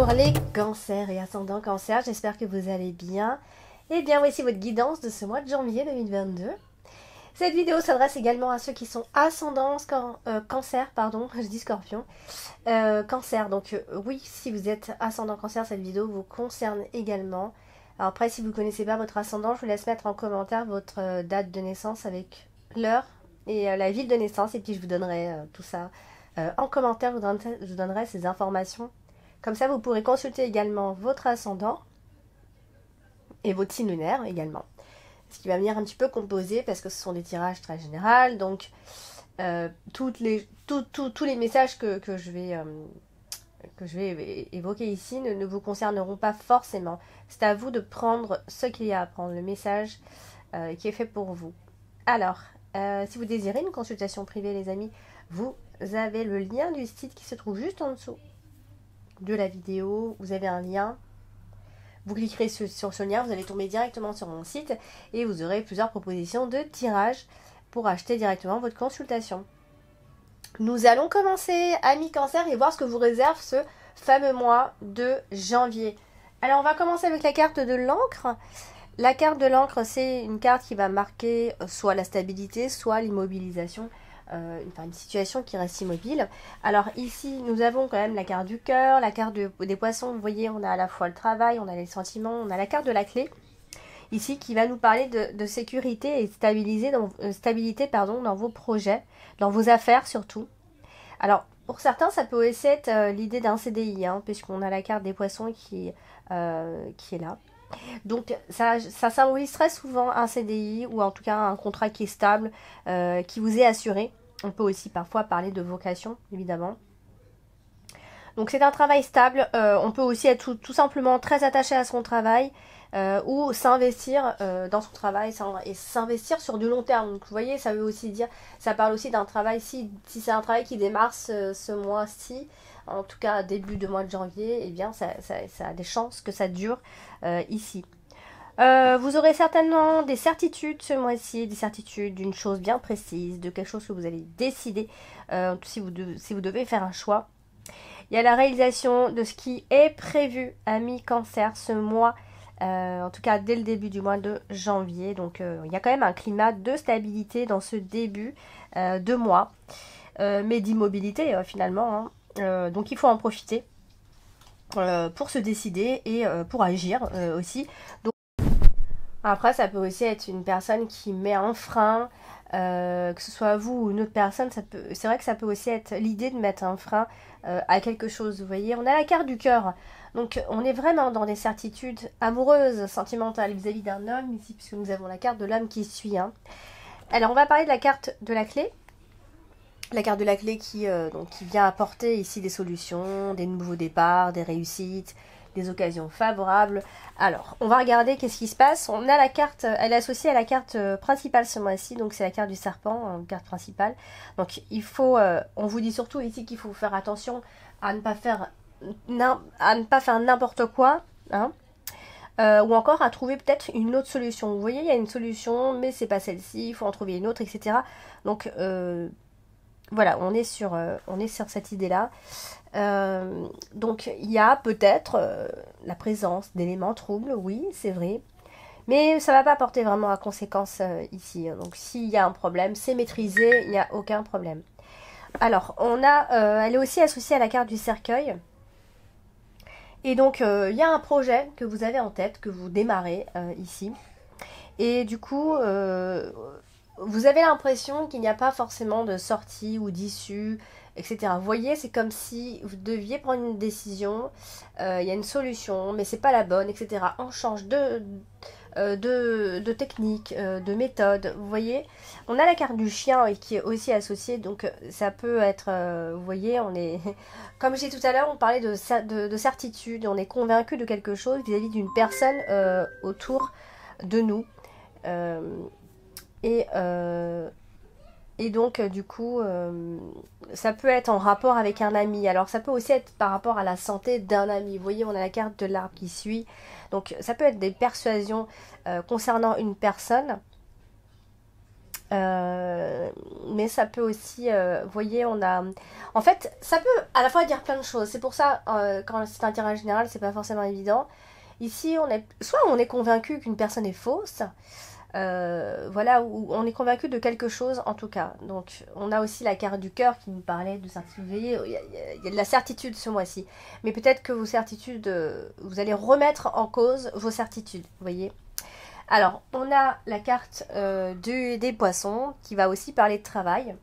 Alors les cancers et ascendants cancer, j'espère que vous allez bien. Et bien voici votre guidance de ce mois de janvier 2022. Cette vidéo s'adresse également à ceux qui sont ascendants cancer, pardon, je dis scorpion. Cancer, donc oui, si vous êtes ascendant cancer, cette vidéo vous concerne également. Alors après, si vous ne connaissez pas votre ascendant, je vous laisse mettre en commentaire votre date de naissance avec l'heure et la ville de naissance. Et puis je vous donnerai tout ça en commentaire, je vous donnerai ces informations. Comme ça, vous pourrez consulter également votre ascendant et votre signe lunaire également. Ce qui va venir un petit peu composer parce que ce sont des tirages très généraux. Donc, tous les messages que je vais évoquer ici ne vous concerneront pas forcément. C'est à vous de prendre ce qu'il y a à prendre, le message qui est fait pour vous. Alors, si vous désirez une consultation privée, les amis, vous avez le lien du site qui se trouve juste en dessous de la vidéo. Vous avez un lien. Vous cliquerez sur ce lien, vous allez tomber directement sur mon site et vous aurez plusieurs propositions de tirage pour acheter directement votre consultation. Nous allons commencer, amis cancer, et voir ce que vous réserve ce fameux mois de janvier. Alors, on va commencer avec la carte de l'encre. La carte de l'encre, c'est une carte qui va marquer soit la stabilité, soit l'immobilisation. Une situation qui reste immobile. Alors ici, nous avons quand même la carte du cœur, la carte des poissons. Vous voyez, on a à la fois le travail, on a les sentiments, on a la carte de la clé. Ici, qui va nous parler de sécurité et stabilité dans vos projets, dans vos affaires surtout. Alors, pour certains, ça peut aussi être l'idée d'un CDI, puisqu'on a la carte des poissons qui est là. Donc ça symbolise très souvent un CDI ou en tout cas un contrat qui est stable, qui vous est assuré. On peut aussi parfois parler de vocation, évidemment. Donc c'est un travail stable. On peut aussi être tout simplement très attaché à son travail ou s'investir dans son travail et s'investir sur du long terme. Donc vous voyez, ça veut aussi dire, ça parle aussi d'un travail, si c'est un travail qui démarre ce mois-ci, en tout cas début de mois de janvier, eh bien ça a des chances que ça dure ici. Vous aurez certainement des certitudes ce mois-ci, des certitudes d'une chose bien précise, de quelque chose que vous allez décider si vous devez faire un choix. Il y a la réalisation de ce qui est prévu, amis cancer, ce mois, en tout cas dès le début du mois de janvier. Donc il y a quand même un climat de stabilité dans ce début de mois, mais d'immobilité finalement. Donc il faut en profiter pour se décider et pour agir aussi. Donc, après, ça peut aussi être une personne qui met un frein, que ce soit vous ou une autre personne. C'est vrai que ça peut aussi être l'idée de mettre un frein à quelque chose. Vous voyez, on a la carte du cœur. Donc, on est vraiment dans des certitudes amoureuses, sentimentales vis-à-vis d'un homme ici, puisque nous avons la carte de l'homme qui suit. Alors, on va parler de la carte de la clé. La carte de la clé qui vient apporter ici des solutions, des nouveaux départs, des réussites, des occasions favorables. Alors, on va regarder qu'est-ce qui se passe. On a la carte, elle est associée à la carte principale ce mois-ci, donc c'est la carte du serpent, carte principale. Donc, on vous dit surtout ici qu'il faut faire attention à ne pas faire n'importe quoi, ou encore à trouver peut-être une autre solution. Vous voyez, il y a une solution, mais c'est pas celle-ci, il faut en trouver une autre, etc. Donc, voilà, on est sur cette idée-là. Donc, il y a peut-être la présence d'éléments troubles, oui, c'est vrai. Mais ça ne va pas porter vraiment à conséquence ici. Donc, s'il y a un problème, c'est maîtrisé, il n'y a aucun problème. Alors, elle est aussi associée à la carte du cercueil. Et donc, il y a un projet que vous avez en tête, que vous démarrez ici. Et du coup, vous avez l'impression qu'il n'y a pas forcément de sortie ou d'issue, etc. Vous voyez, c'est comme si vous deviez prendre une décision, il y a une solution, mais c'est pas la bonne, etc. On change de technique, de méthode. Vous voyez, on a la carte du chien qui est aussi associée, donc ça peut être, vous voyez, on est, comme j'ai dit tout à l'heure, on parlait de certitude, on est convaincu de quelque chose vis-à-vis d'une personne autour de nous. Et donc, du coup, ça peut être en rapport avec un ami. Alors, ça peut aussi être par rapport à la santé d'un ami. Vous voyez, on a la carte de l'arbre qui suit. Donc, ça peut être des persuasions concernant une personne. Mais mais ça peut aussi, vous voyez, on a... En fait, ça peut à la fois dire plein de choses. C'est pour ça, quand c'est un tirage général, c'est pas forcément évident. Ici, soit on est convaincu qu'une personne est fausse, voilà, ou on est convaincu de quelque chose en tout cas. Donc on a aussi la carte du cœur qui nous parlait de certitude. Vous voyez, il y a de la certitude ce mois-ci. Mais peut-être que vos certitudes, vous allez remettre en cause vos certitudes, vous voyez. Alors, on a la carte des poissons qui va aussi parler de travail.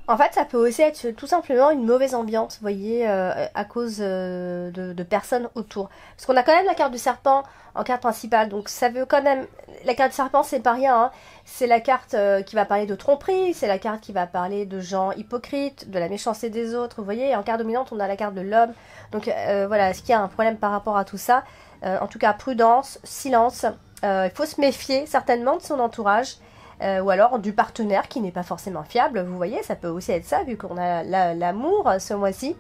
En fait, ça peut aussi être tout simplement une mauvaise ambiance, vous voyez, à cause de personnes autour. Parce qu'on a quand même la carte du serpent en carte principale, donc ça veut quand même... La carte du serpent, c'est pas rien, hein. C'est la carte qui va parler de tromperie, c'est la carte qui va parler de gens hypocrites, de la méchanceté des autres, vous voyez. Et en carte dominante, on a la carte de l'homme. Donc voilà, est-ce qu'il y a un problème par rapport à tout ça? En tout cas, prudence, silence. Il faut se méfier certainement de son entourage. Ou alors du partenaire qui n'est pas forcément fiable, vous voyez, ça peut aussi être ça, vu qu'on a l'amour ce mois-ci.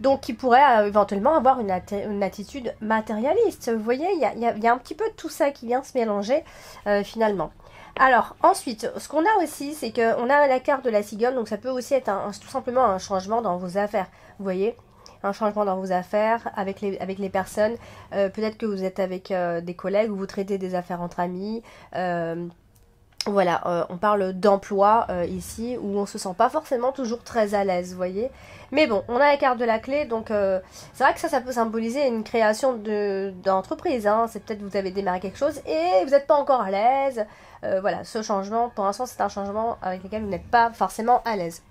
Donc qui pourrait éventuellement avoir une attitude matérialiste. Vous voyez, il y a un petit peu de tout ça qui vient se mélanger finalement. Alors ensuite, ce qu'on a aussi, c'est qu'on a la carte de la cigogne, donc ça peut aussi être tout simplement un changement dans vos affaires, vous voyez. Un changement dans vos affaires, avec les personnes. Peut-être que vous êtes avec des collègues, ou vous traitez des affaires entre amis. Voilà, on parle d'emploi ici, où on se sent pas forcément toujours très à l'aise, vous voyez. Mais bon, on a la carte de la clé, donc c'est vrai que ça peut symboliser une création d'entreprise, hein. C'est peut-être que vous avez démarré quelque chose et vous n'êtes pas encore à l'aise. Voilà, ce changement, pour l'instant, c'est un changement avec lequel vous n'êtes pas forcément à l'aise.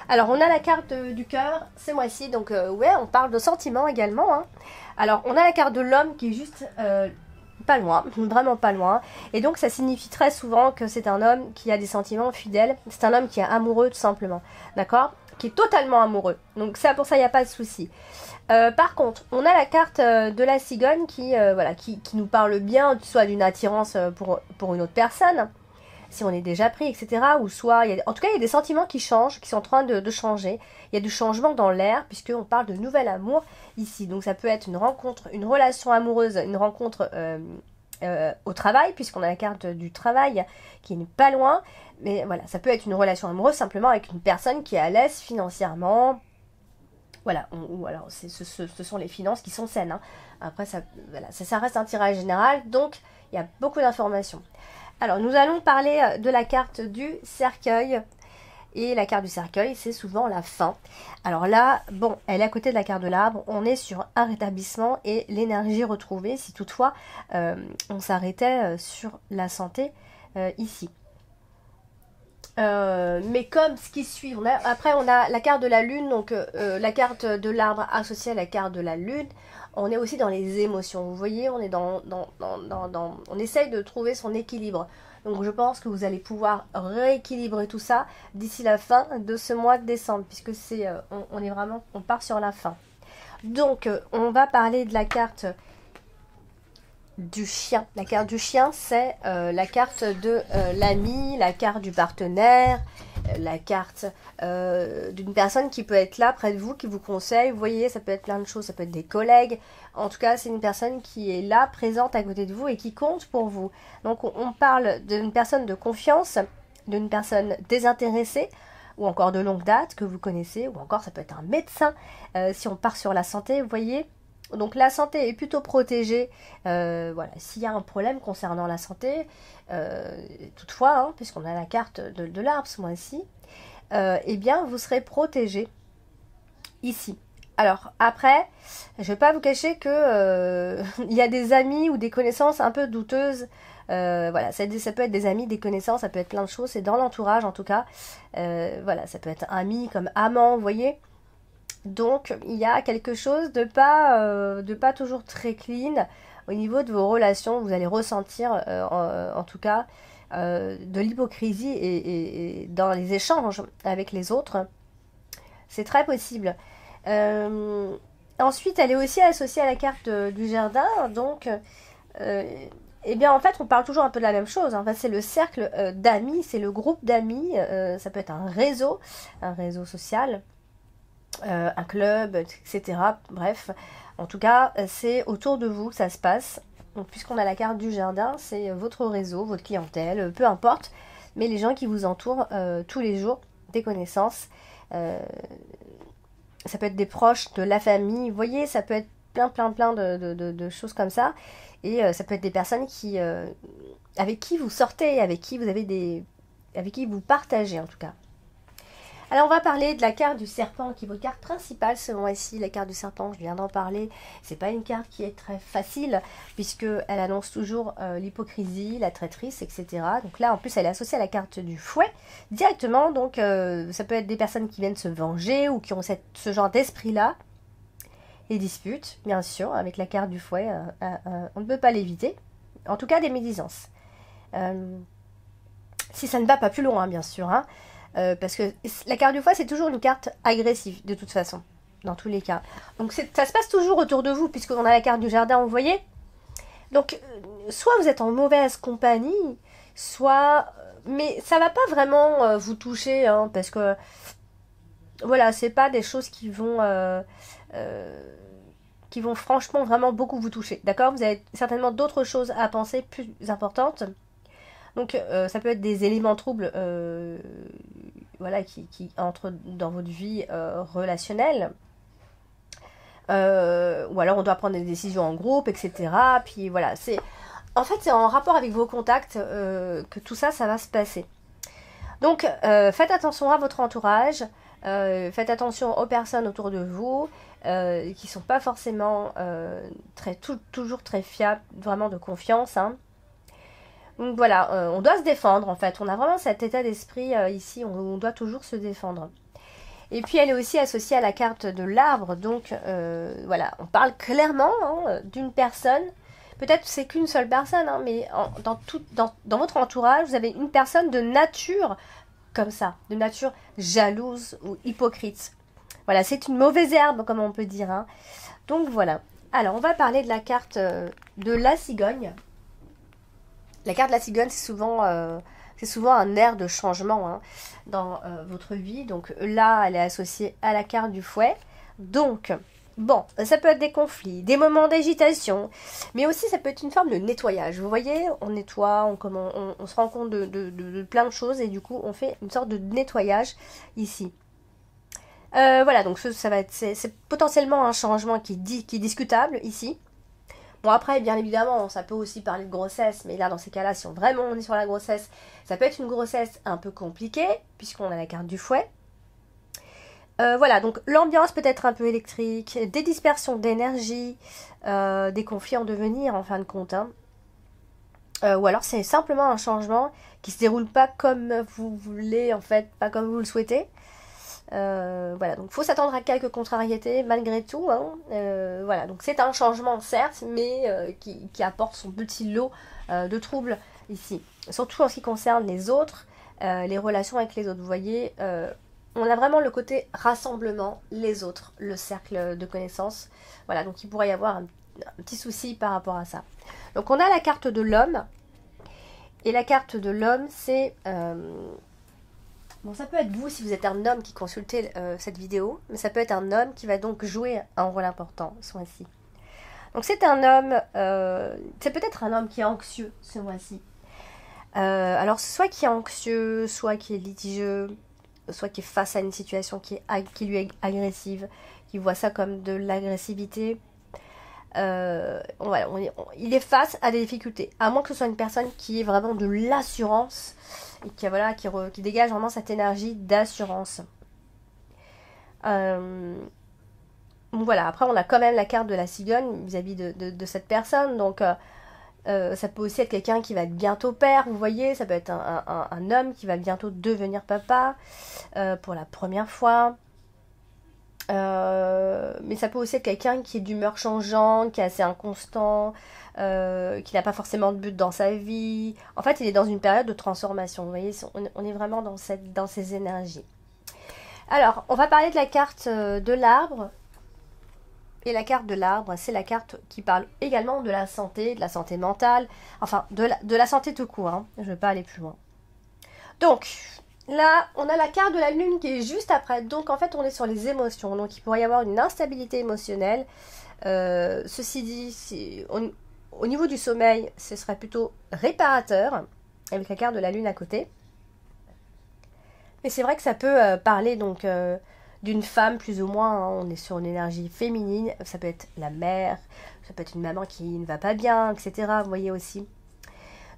Alors, on a la carte du cœur, ce mois-ci, donc ouais, on parle de sentiments également, hein. Alors, on a la carte de l'homme qui est juste... pas loin, vraiment pas loin. Et donc ça signifie très souvent que c'est un homme qui a des sentiments fidèles. C'est un homme qui est amoureux tout simplement. D'accord? Qui est totalement amoureux. Donc ça, pour ça, il n'y a pas de souci. Par contre, on a la carte de la cigogne voilà, qui nous parle bien, soit d'une attirance pour une autre personne, si on est déjà pris, etc. Ou soit, en tout cas, il y a des sentiments qui changent, qui sont en train de changer. Il y a du changement dans l'air, puisqu'on parle de nouvel amour ici. Donc ça peut être une rencontre, une relation amoureuse, une rencontre au travail, puisqu'on a la carte du travail qui n'est pas loin. Mais voilà, ça peut être une relation amoureuse simplement avec une personne qui est à l'aise financièrement. Voilà, ou alors ce sont les finances qui sont saines, hein. Après, voilà, ça reste un tirage général, donc il y a beaucoup d'informations. Alors, nous allons parler de la carte du cercueil. Et la carte du cercueil, c'est souvent la fin. Alors là, bon, elle est à côté de la carte de l'arbre. On est sur un rétablissement et l'énergie retrouvée, si toutefois on s'arrêtait sur la santé ici. Mais comme ce qui suit, après on a la carte de la lune, donc la carte de l'arbre associée à la carte de la lune. On est aussi dans les émotions, vous voyez, on est on essaye de trouver son équilibre. Donc je pense que vous allez pouvoir rééquilibrer tout ça d'ici la fin de ce mois de décembre, puisque on part sur la fin. Donc on va parler de la carte du chien. La carte du chien, c'est la carte de l'ami, la carte du partenaire, la carte d'une personne qui peut être là près de vous, qui vous conseille. Vous voyez, ça peut être plein de choses, ça peut être des collègues. En tout cas, c'est une personne qui est là, présente à côté de vous et qui compte pour vous. Donc, on parle d'une personne de confiance, d'une personne désintéressée, ou encore de longue date que vous connaissez, ou encore ça peut être un médecin, si on part sur la santé, vous voyez. Donc la santé est plutôt protégée, voilà, s'il y a un problème concernant la santé, toutefois, hein, puisqu'on a la carte de l'arbre ce mois-ci, eh bien vous serez protégé ici. Alors après, je ne vais pas vous cacher que il y a des amis ou des connaissances un peu douteuses. Voilà, ça peut être des amis, des connaissances, ça peut être plein de choses, c'est dans l'entourage en tout cas. Voilà, ça peut être ami comme amant, vous voyez. Donc il y a quelque chose de pas toujours très clean au niveau de vos relations. Vous allez ressentir en tout cas de l'hypocrisie et dans les échanges avec les autres. C'est très possible. Ensuite, elle est aussi associée à la carte du jardin. Donc, eh bien, en fait, on parle toujours un peu de la même chose. En fait, c'est le cercle d'amis, c'est le groupe d'amis. Ça peut être un réseau social. Un club, etc. Bref, en tout cas, c'est autour de vous que ça se passe. Donc, puisqu'on a la carte du jardin, c'est votre réseau, votre clientèle, peu importe, mais les gens qui vous entourent tous les jours. des connaissances. Ça peut être des proches, de la famille. Vous voyez, ça peut être plein de choses comme ça. Et ça peut être des personnes avec qui vous sortez, avec qui vous partagez en tout cas. Alors on va parler de la carte du serpent qui est votre carte principale ce mois-ci. La carte du serpent, je viens d'en parler. C'est pas une carte qui est très facile puisque elle annonce toujours l'hypocrisie, la traîtrise, etc. Donc là en plus elle est associée à la carte du fouet directement. Donc ça peut être des personnes qui viennent se venger ou qui ont ce genre d'esprit-là. Les disputes, bien sûr, avec la carte du fouet, on ne peut pas l'éviter. En tout cas des médisances. Si ça ne va pas plus loin, bien sûr, hein. Parce que la carte du fouet, c'est toujours une carte agressive, de toute façon, dans tous les cas. Donc ça se passe toujours autour de vous, puisqu'on a la carte du jardin, vous voyez. Donc, soit vous êtes en mauvaise compagnie, soit... Mais ça va pas vraiment vous toucher, hein, parce que... Voilà, c'est pas des choses qui vont franchement vraiment beaucoup vous toucher, d'accord? Vous avez certainement d'autres choses à penser plus importantes. Donc ça peut être des éléments troubles voilà, qui entrent dans votre vie relationnelle. Ou alors on doit prendre des décisions en groupe, etc. Puis voilà, en fait c'est en rapport avec vos contacts que tout ça va se passer. Donc faites attention à votre entourage, faites attention aux personnes autour de vous qui ne sont pas forcément toujours très fiables, vraiment de confiance, hein. Donc voilà, on doit se défendre en fait. On a vraiment cet état d'esprit ici, on doit toujours se défendre. Et puis elle est aussi associée à la carte de l'arbre. Donc voilà, on parle clairement hein, d'une personne. Peut-être c'est qu'une seule personne, hein, mais dans votre entourage, vous avez une personne de nature comme ça, de nature jalouse ou hypocrite. Voilà, c'est une mauvaise herbe, comme on peut dire, hein. Donc voilà. Alors, on va parler de la carte de la cigogne. La carte de la cigogne, c'est souvent un air de changement hein, dans votre vie. Donc là, elle est associée à la carte du fouet. Donc, bon, ça peut être des conflits, des moments d'agitation, mais aussi ça peut être une forme de nettoyage. Vous voyez, on nettoie, on se rend compte de plein de choses et du coup, on fait une sorte de nettoyage ici. Voilà, donc c'est potentiellement un changement qui est discutable ici. Bon après, bien évidemment, ça peut aussi parler de grossesse, mais là, dans ces cas-là, si vraiment on est sur la grossesse, ça peut être une grossesse un peu compliquée, puisqu'on a la carte du fouet. Voilà, donc l'ambiance peut être un peu électrique, des dispersions d'énergie, des conflits en devenir, en fin de compte, hein. Ou alors c'est simplement un changement qui se déroule pas comme vous voulez, en fait, pas comme vous le souhaitez. Voilà, donc il faut s'attendre à quelques contrariétés malgré tout, hein. Voilà, donc c'est un changement certes, mais qui apporte son petit lot de troubles ici. Surtout en ce qui concerne les autres, les relations avec les autres. Vous voyez, on a vraiment le côté rassemblement, les autres, le cercle de connaissances. Voilà, donc il pourrait y avoir un petit souci par rapport à ça. Donc on a la carte de l'homme. Et la carte de l'homme, c'est... bon, ça peut être vous si vous êtes un homme qui consultez cette vidéo, mais ça peut être un homme qui va donc jouer un rôle important ce mois-ci. Donc c'est un homme, c'est peut-être un homme qui est anxieux ce mois-ci. Alors soit qui est anxieux, soit qui est litigieux, soit qui est face à une situation qui lui est agressive, qui voit ça comme de l'agressivité. Voilà, il est face à des difficultés, à moins que ce soit une personne qui ait vraiment de l'assurance et qui dégage vraiment cette énergie d'assurance. Donc voilà, après on a quand même la carte de la cigogne vis-à-vis de cette personne, donc ça peut aussi être quelqu'un qui va être bientôt père, vous voyez, ça peut être un homme qui va bientôt devenir papa pour la première fois. Mais ça peut aussi être quelqu'un qui est d'humeur changeante, qui est assez inconstant, qui n'a pas forcément de but dans sa vie. En fait, il est dans une période de transformation. Vous voyez, on est vraiment dans ces énergies. Alors, on va parler de la carte de l'arbre. Et la carte de l'arbre, c'est la carte qui parle également de la santé mentale, enfin de la santé tout court, hein. Je ne vais pas aller plus loin. Donc, là, on a la carte de la lune qui est juste après. Donc, en fait, on est sur les émotions. Donc, il pourrait y avoir une instabilité émotionnelle. Ceci dit, au niveau du sommeil, ce serait plutôt réparateur, avec la carte de la lune à côté. Et c'est vrai que ça peut parler donc d'une femme plus ou moins, hein. On est sur une énergie féminine, ça peut être la mère, ça peut être une maman qui ne va pas bien, etc. Vous voyez aussi.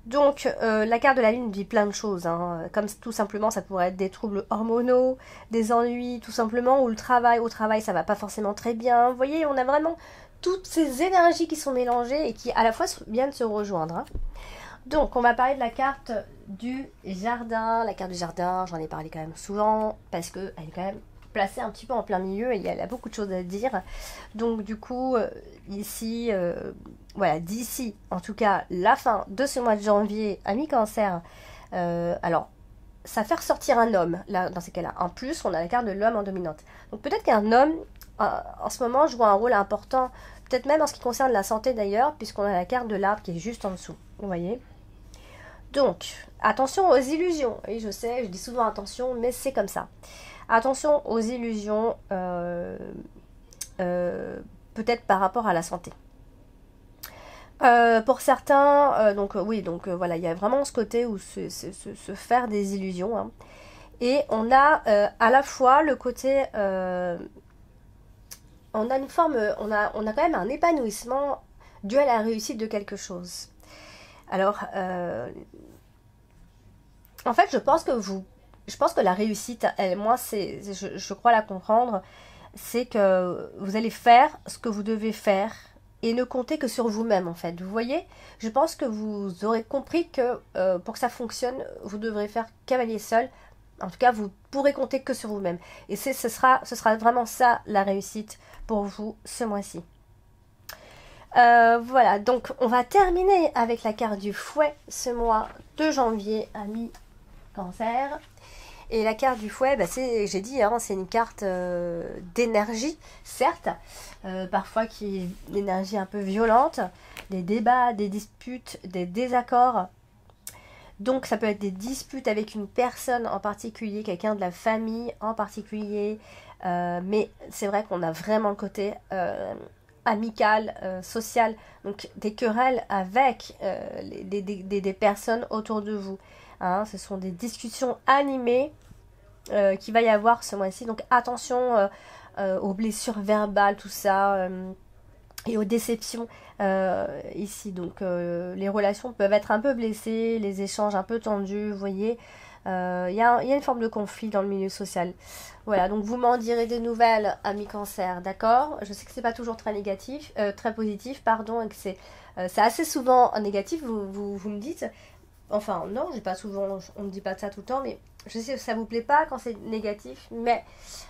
Donc la carte de la lune dit plein de choses, hein. Comme tout simplement ça pourrait être des troubles hormonaux, des ennuis tout simplement, ou le travail, au travail ça va pas forcément très bien. Vous voyez, on a vraiment toutes ces énergies qui sont mélangées et qui à la fois viennent se rejoindre, hein. Donc, on va parler de la carte du jardin. La carte du jardin, j'en ai parlé quand même souvent parce qu'elle est quand même placée un petit peu en plein milieu et elle a beaucoup de choses à dire. Donc, du coup, ici, voilà, d'ici, en tout cas, la fin de ce mois de janvier, ami Cancer, alors, ça fait ressortir un homme, là, dans ces cas-là. En plus, on a la carte de l'homme en dominante. Donc, peut-être qu'un homme, en ce moment, joue un rôle important, peut-être même en ce qui concerne la santé d'ailleurs, puisqu'on a la carte de l'arbre qui est juste en dessous. Vous voyez? Donc, attention aux illusions. Oui, je sais, je dis souvent attention, mais c'est comme ça. Attention aux illusions, peut-être par rapport à la santé. Pour certains, donc oui, donc voilà, il y a vraiment ce côté où se faire des illusions, hein. Et on a à la fois le côté, on a une forme, on a quand même un épanouissement dû à la réussite de quelque chose. Alors, en fait, je pense que la réussite, elle, moi, je crois la comprendre, c'est que vous allez faire ce que vous devez faire et ne compter que sur vous-même, en fait. Vous voyez, je pense que vous aurez compris que pour que ça fonctionne, vous devrez faire cavalier seul. En tout cas, vous pourrez compter que sur vous-même. Et ce sera vraiment ça la réussite pour vous ce mois-ci. Voilà, donc on va terminer avec la carte du fouet ce mois de janvier, ami Cancer. Et la carte du fouet, bah j'ai dit, hein, c'est une carte d'énergie, certes, parfois qui est une énergie un peu violente, des débats, des disputes, des désaccords. Donc ça peut être des disputes avec une personne en particulier, quelqu'un de la famille en particulier, mais c'est vrai qu'on a vraiment le côté amical, social, donc des querelles avec des personnes autour de vous, hein. Ce sont des discussions animées qu'il va y avoir ce mois-ci, donc attention aux blessures verbales, tout ça, et aux déceptions ici. Donc les relations peuvent être un peu blessées, les échanges un peu tendus, vous voyez. Il y a une forme de conflit dans le milieu social. Voilà, donc vous m'en direz des nouvelles, amis Cancer, d'accord? Je sais que c'est pas toujours très négatif, très positif, pardon, et que c'est assez souvent négatif, vous me dites. Enfin, non, j'ai pas souvent, on me dit pas de ça tout le temps, mais je sais que ça vous plaît pas quand c'est négatif, mais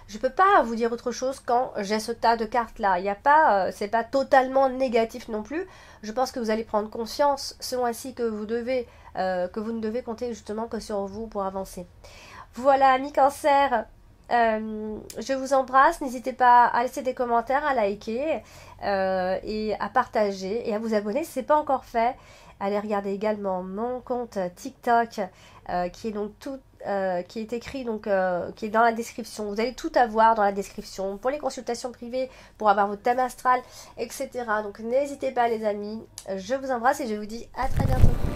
je peux pas vous dire autre chose quand j'ai ce tas de cartes là. Il y a pas, c'est pas totalement négatif non plus. Je pense que vous allez prendre conscience ce mois-ci que que vous ne devez compter justement que sur vous pour avancer. Voilà, amis Cancer. Je vous embrasse, n'hésitez pas à laisser des commentaires, à liker et à partager et à vous abonner si ce n'est pas encore fait. Allez regarder également mon compte TikTok qui est donc qui est écrit donc qui est dans la description. Vous allez tout avoir dans la description pour les consultations privées, pour avoir votre thème astral, etc. Donc n'hésitez pas les amis. Je vous embrasse et je vous dis à très bientôt.